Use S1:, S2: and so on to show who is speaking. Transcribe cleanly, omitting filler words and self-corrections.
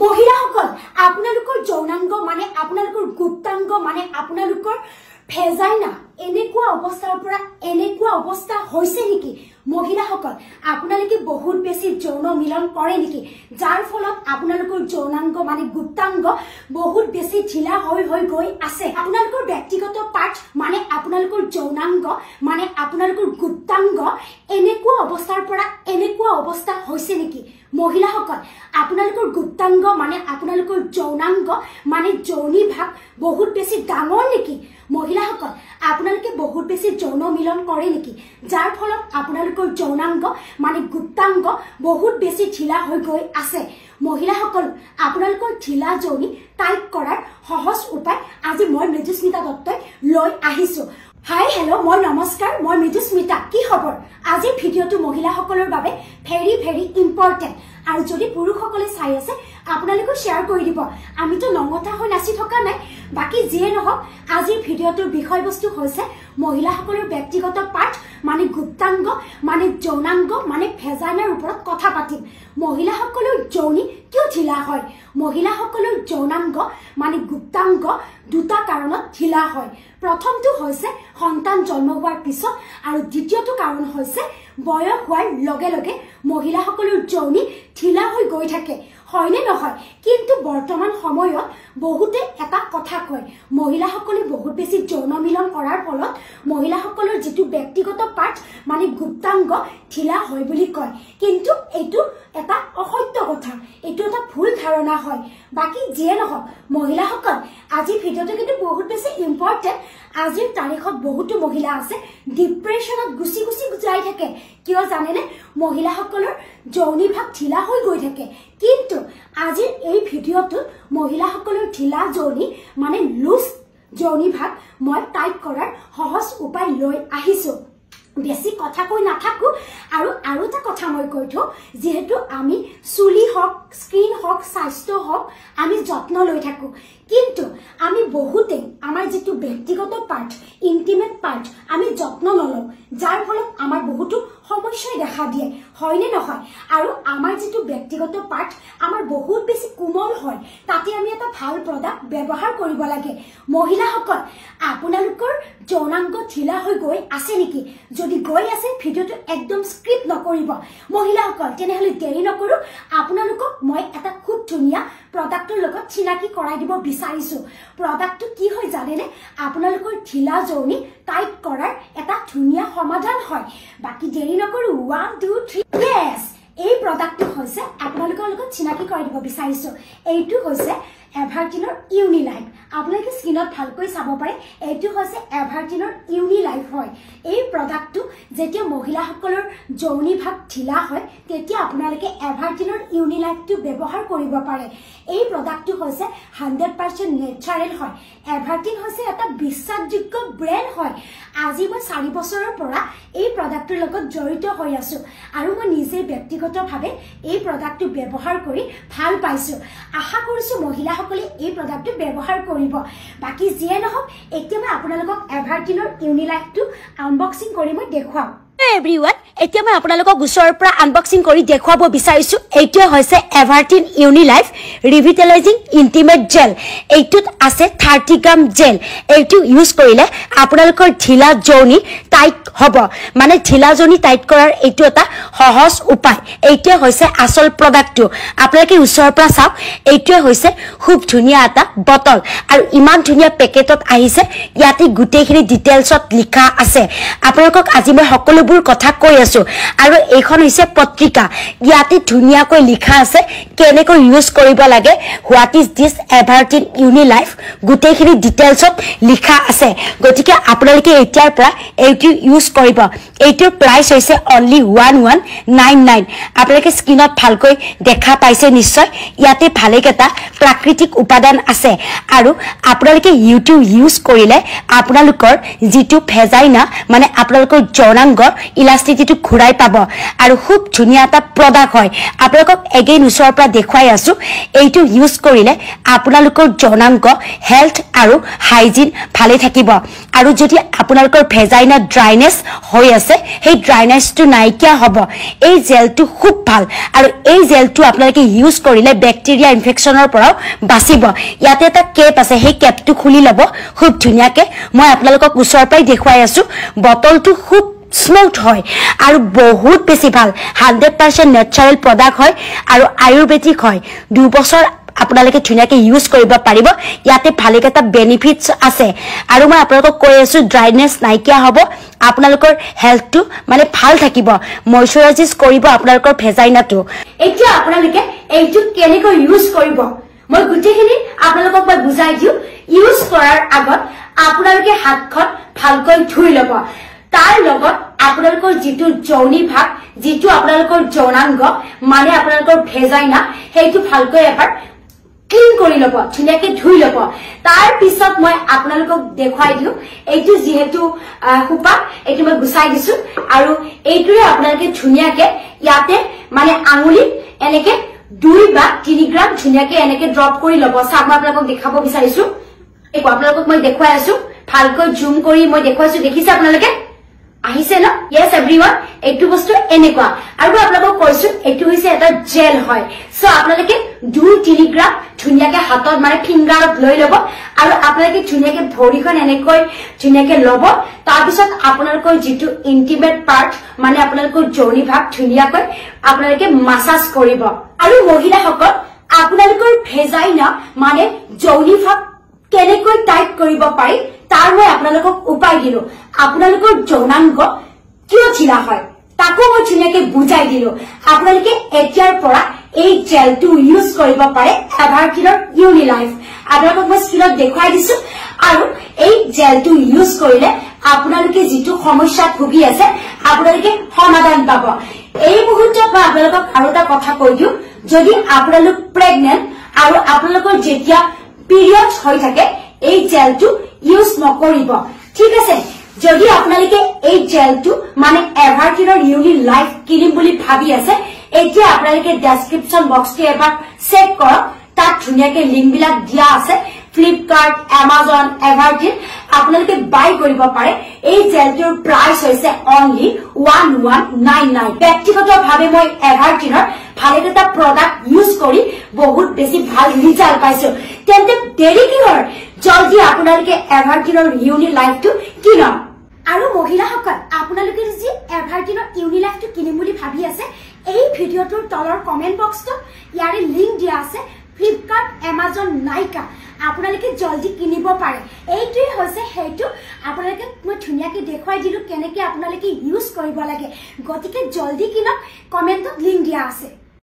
S1: মহিলাসকল আপোনালোকৰ যৌনাংগ মানে আপোনালোকৰ গুপ্তাংগ মানে আপোনালোকৰ ভেজাইনা এনেকুৱা অৱস্থাৰ পৰা এনেকুৱা অৱস্থা হৈছে নেকি মহিলাসকল আপোনালোকে বহুত বেছি যৌন মিলন কৰে নেকি যাৰ ফলত আপোনালোকৰ যৌনাংগ মানে গুপ্তাংগ বহুত বেছি ঢিলা হৈ গৈ আছে আপোনালোকৰ ব্যক্তিগত পাৰ্ট মানে আপোনালোকৰ যৌনাংগ মানে আপোনালোকৰ গুপ্তাংগ এনেকুৱা অৱস্থাৰ পৰা এনেকুৱা অৱস্থা হৈছে নেকি মহিলাসকল আপোনালোকৰ গুপ্তাংগ মানে আপোনালোকৰ যৌনাংগ মানে যৌনি ভাগ বহুত বেছি ডাঙৰ নেকি মহিলাসকল আপোনালোকে বহুত বেছি যৌন মিলন কৰে নেকি যাৰ ফলত আপোনালোকৰ যৌনাংগ মানে গুপ্তাংগ বহুত বেছি ঢিলা হৈ গৈ আছে মহিলাসকল আপোনালোকৰ ঢিলা যৌনি টাইট কৰাৰ সহজ উপায় আজি মই মৃদুস্মিতা দত্তই লৈ আহিছো হাই হেল্ল মই নমস্কাৰ মই মৃদুস্মিতা কি খবৰ আজি ভিডিওটো মহিলাসকলৰ বাবে ভেৰি ভেৰি ইম্পৰ্টেন্ট আৰু যদি পুৰুষসকলে চাই আছে আপোনালোকে শেয়াৰ কৰি দিব আমিতো নঙতা হৈ নাচি থকা নাই বাকি যিয়ে নহওক আজি ভিডিওটোৰ বিষয়বস্তু হৈছে মহিলাসকলৰ ব্যক্তিগত পাৰ্ট মানে গুপ্তাংগ মানে যৌনাংগ মানে ভেজাইনাৰ ওপৰত কথা পাতিম মহিলাসকলৰ যৌনি কিয় ঢিলা হয় মহিলাসকলৰ যৌনাংগ মানে গুপ্তাংগ দুটা কাৰণত ঢিলা হয় প্ৰথমটো হৈছে সন্তান জন্ম হোৱাৰ পিছত আৰু দ্বিতীয়টো কাৰণ হৈছে বয়স হোৱাৰ লগে লগে মহিলাসকলৰ যৌনি ঢিলা হৈ গৈ থাকে হয়নে নহয় কিন্তু বৰ্তমান সময়ত বহুতে এটা কথা কয় মহিলাসকলে বহুত বেছি যৌন মিলন কৰাৰ ফলত মহিলাসকলৰ যেটো ব্যক্তিগত পাৰ্ট মানে গুপ্তাংগ ঢিলা হয় বুলি কয় কিন্তু এইটো এটা অসত্য কথা এইটো এটা ভুল ধাৰণা হয় বাকি যিয়ে নহওক মহিলাসকল আজি ভিডিওটো কিন্তু বহুত বেছি ইম্পৰ্টেন্ট আজিৰ তাৰিখত বহুতো মহিলা আছে ডিপ্ৰেছনত গুছি যাই থাকে কিয় জানেনে মহিলাসকলৰ যৌনি ভাগ ঢিলা হৈ গৈ থাকে কিন্তু আজিৰ এই ভিডিওটো মহিলাসকলৰ ঢিলা যৌনি মানে লুজ যৌনি ভাগ মই টাইপ কৰাৰ সহজ উপায় লৈ আহিছো বেছি কথা কৈ নাথাকো আৰু এটা কথা মই কৈ থো যেহেতু আমি চুলি হক স্কিন হক স্বাস্থ্য হক আমি যত্ন লৈ থাকো কিন্তু আমি বহুতে আমাৰ যেটো ব্যক্তিগত পাৰ্ট ইন্টিমেট পাৰ্ট আমি যত্ন নলওঁ যাৰ ফলত আমাৰ বহুতো সমস্যাই দেখা দিয়ে হয়নে নহয় আৰু আমাৰ যেটো ব্যক্তিগত পাৰ্ট আমাৰ বহুত বেছি কোমল হয় তাতে আমি এটা ভাল প্ৰডাক্ট ব্যৱহাৰ কৰিব লাগে মহিলাসকল আপোনালোকৰ যৌনাংগ ঢিলা হৈ গৈ আছে নেকি যদি গৈ আছে ভিডিওটো একদম স্ক্ৰিপ্ট নকৰিব মহিলাসকল তেনেহলে দেৰি নকৰো আপোনালোকক মই এটা খুব ধুনীয়া প্ৰডাক্টৰ লগত চিনাকি কৰাই দিব বিচাৰিছো প্ৰডাক্টটো কি হয় জানেনে আপোনালোকৰ ঢিলা যৌনি টাইট কৰাৰ এটা ধুনীয়া সমাধান হয় বাকি দেৰি নকৰো 1 2 3 yes এই প্ৰডাক্টটো হৈছে আপোনালোকৰ লগত চিনাকি কৰাই দিব বিচাৰিছো এইটো হৈছে এভাৰটিনৰ ইউনি লাইফ আপোনালোকে স্কিনত ভালকৈ চাব পাৰে এইটো হৈছে এভাৰটিনৰ ইউনি লাইফ হয় এই প্ৰডাক্টটো যেতিয়া মহিলাসকলৰ যৌনি ভাগ ঢিলা হয় তেতিয়া আপোনালোকে এভাৰটিনৰ ইউনি লাইফটো ব্যৱহাৰ কৰিব পাৰে এই প্ৰডাক্টটো হৈছে 100% নেচাৰেল হয় এভাৰটিন হৈছে এটা বিশ্বাসযোগ্য ব্ৰেণ্ড হয় আজি মই 4 বছৰৰ পৰা এই প্ৰডাক্টৰ লগত জড়িত হৈ আছো আৰু মই নিজে ব্যক্তিগতভাৱে এই প্ৰডাক্টটো ব্যৱহাৰ কৰি ভাল পাইছো আশা কৰিছো মহিলাসকলে এই প্ৰডাক্টটো ব্যৱহাৰ কৰিব বাকি যিয়ে নহওক এতিয়া মই আপোনালোকক এভাৰটিনৰ ইউনি লাইফটো আনবক্সিং কৰি মই দেখুৱাম এভৰিওয়ান এতিয়া মই আপোনালোকক গুছৰৰ পৰা আনবক্সিং কৰি দেখুৱাব বিচাৰিছো এইটো হৈছে এভাৰটিন ইউনি লাইফ ৰিভিটেলাইজিং ইন্টিমেট জেল এইটোত আছে 30 গ্ৰাম জেল এইটো ইউজ কৰিলে আপোনালোকৰ ঢিলা যৌনি টাইট হ'ব মানে ঢিলা যৌনি টাইট কৰাৰ এইটো এটা সহজ উপায় এইটো হৈছে আসল প্ৰডাক্টটো আপোনালোকে ওচৰৰ পৰা চাওক এইটো হৈছে খুব ধুনীয়া এটা বটল আৰু ইমান ধুনীয়া পেকেটত আহিছে ইয়াতে গুটেখিনি ডিটেইলছত লিখা আছে আপোনালোকক আজি মই সকলো কথা কৈ আছো আৰু এইখন হৈছে পত্ৰিকা ইয়াতে ধুনীয়াকৈ লিখা আছে কেনেকৈ ইউজ কৰিব লাগে হোৱাট ইজ দিস এভাৰটিন ইউনি লাইফ গুটেখিনি ডিটেইলছত লিখা আছে গতিকে আপোনালোকে এতিয়াৰ পৰা এইটো ইউজ কৰিব এইটোৰ প্ৰাইস হৈছে অনলি 1199 আপোনালোকে স্কিনত ভালকৈ দেখা পাইছে নিশ্চয় ইয়াতে ভালেকেটা প্ৰাকৃতিক উপাদান আছে আৰু আপোনালোকে ইউটিউব ইউজ কৰিলে আপোনালোকৰ যেটো ভেজাইনা মানে আপোনালোকৰ যৌনাংগৰ ইলাষ্টিটিটো
S2: ঘূৰাই পাব আৰু খুব ধুনীয়া এটা প্ৰডাক্ট হয় আপোনালোকক এগেইন ওচৰৰ পৰা দেখুৱাই আছো এইটো ইউজ কৰিলে আপোনালোকৰ যৌনাংগ হেল্থ আৰু হাইজিন ভালে থাকিব আৰু যদি আপোনালোকৰ ভেজাইনা ড্ৰাইনেছ হৈ আছে সেই ড্ৰাইনেছটো নাইকিয়া হ'ব এই জেলটো খুব ভাল আৰু এই জেলটো আপোনালোকে ইউজ কৰিলে বেক্টেৰিয়া ইনফেকচনৰ পৰাও বাচিব ইয়াতে এটা কেপ আছে সেই কেপটো খুলি ল'ব খুব ধুনীয়াকে মই আপোনালোকক ওচৰৰ পৰাই দেখুৱাই আছো বটলটো খুব স্মুথ হয় আৰু বহুত বেছি ভাল 100% নেচাৰেল প্ৰডাক্ট হয় আৰু আয়ুৰ্বেদিক হয় 2 বছৰ আপোনালোকে ধুনীয়াকে ইউজ কৰিব পাৰিব ইয়াতে ভালেকেইটা বেনিফিটছ আছে আৰু মই আপোনালোকক কৈ আছো ড্ৰাইনেছ নাইকিয়া হ'ব আপোনালোকৰ হেল্থটো মানে ভাল থাকিব ময়শ্চাৰাইজ কৰিব আপোনালোকৰ ভেজাইনাটো
S1: এতিয়া আপোনালোকে এইটো কেনেকৈ ইউজ কৰিব মই গুটেখিনি আপোনালোকক মই বুজাই দিও ইউজ কৰাৰ আগত আপোনালোকে হাতখন ভালকৈ ধুই ল'ব তাৰ লগত আপোনালোকৰ যেটো যৌনি ভাগ যেটো আপোনালোকৰ যৌনাংগ মানে আপোনালোকৰ ভেজাইনা সেইটো ভালকৈ এবাৰ ক্লিন কৰি ল'ব ধুনীয়াকে ধুই ল'ব তাৰ পিছত মই আপোনালোকক দেখুৱাই দিও এইটো যেহেতু হুপা এইটো মই গুছাই দিছো আৰু এইটোৰে আপোনালোকে ধুনীয়াকে ইয়াতে মানে আঙুলি এনেকে 2 বা 3 গ্ৰাম ধুনীয়াকে এনেকে ড্ৰপ কৰি ল'ব সাম আপোনালোকক দেখাব বিচাৰিছো এই আপোনালোকক মই দেখুৱাই আছো ভালকৈ জুম কৰি মই দেখুৱাইছো দেখিছে আপোনালোকে আহিছে ন yes everyone এইটো বস্তু এনেকুৱা আৰু আপোনালোকক কৈছো এইটো হৈছে এটা জেল হয় সো আপোনালোকে 2-3 গ্ৰাম ধুনীয়াকে হাতত মানে ফিংগাৰত লৈ ল'ব আৰু আপোনালোকে ধুনীয়াকে ভৰিখন এনেকৈ ধুনীয়াকে ল'ব তাৰ পিছত আপোনালোকৰ যেটো ইন্টিমেট পাৰ্ট মানে আপোনালোকৰ যৌনি ভাগ ধুনীয়াকৈ আপোনালোকে মাসাজ কৰিব আৰু মহিলাসকল আপোনালোকৰ ভেজাইনা মানে যৌনি ভাগ কেনেকৈ টাইট কৰিব পাৰি তাৰ মই আপোনালোকক উপায় দিলো আপোনালোকৰ যৌনাংগ কিয় ঢিলা হয় তাকো মই ধুনীয়াকে বুজাই দিলো আপোনালোকে এতিয়াৰ পৰা এই জেলটো ইউজ কৰিব পাৰে এভাৰকিলৰ ইউনি লাইফ আপোনালোকক মই স্ক্ৰীনত দেখুৱাই দিছো আৰু এই জেলটো ইউজ কৰিলে আপোনালোকে যেটো সমস্যাত ভুগি আছে আপোনালোকে সমাধান পাব এই মুহূৰ্তত মই আপোনালোকক আৰু এটা কথা কৈ দিও যদি আপোনালোক প্ৰেগনেন্ট আৰু আপোনালোকৰ যেতিয়া পিৰিয়ড হৈ থাকে এই জেলটো ইউজ নকৰিব ঠিক আছে যদি আপোনালোকে এই জেলটো মানে এভাৰকিলৰ ইউনি লাইফ কিনিম বুলি ভাবি আছে এতিয়া আপোনালোকে ডেসক্ৰিপচন বক্সটো এবাৰ চেক কৰক তাত ধুনীয়াকে লিংক বিলাক দিয়া আছে ফ্লিপকাৰ্ট এমাজন এভাৰকিল আপোনালোকে বাই কৰিব পাৰে এই জেলটোৰ প্ৰাইস হৈছে অনলি 1199 ব্যক্তিগতভাৱে মই এভাৰকিলৰ ভালেটা প্ৰডাক্ট ইউজ কৰি বহুত বেছি ভাল ৰিজাল্ট পাইছো তেন্তে দেৰি কিহৰ জলদি আপোনালোকে এভাৰকিলৰ ইউনি লাইফটো কিনক আৰু মহিলাসকল আপোনালোকে যদি এভাৰকিলৰ ইউনি লাইফটো কিনিম বুলি ভাবি আছে এই ভিডিওটোৰ তলৰ কমেন্ট বক্সটো ইয়াৰে লিংক দিয়া আছে ফ্লিপকাৰ্ট এমাজন নাইকা আপোনালোকে জলদি কিনিব পাৰে এইটোই হৈছে হেতু আপোনালোকে মই ধুনীয়াকে দেখুৱাই দিলো কেনেকৈ আপোনালোকে ইউজ কৰিব লাগে গতিকে জলদি কিনক কমেন্টত লিংক দিয়া আছে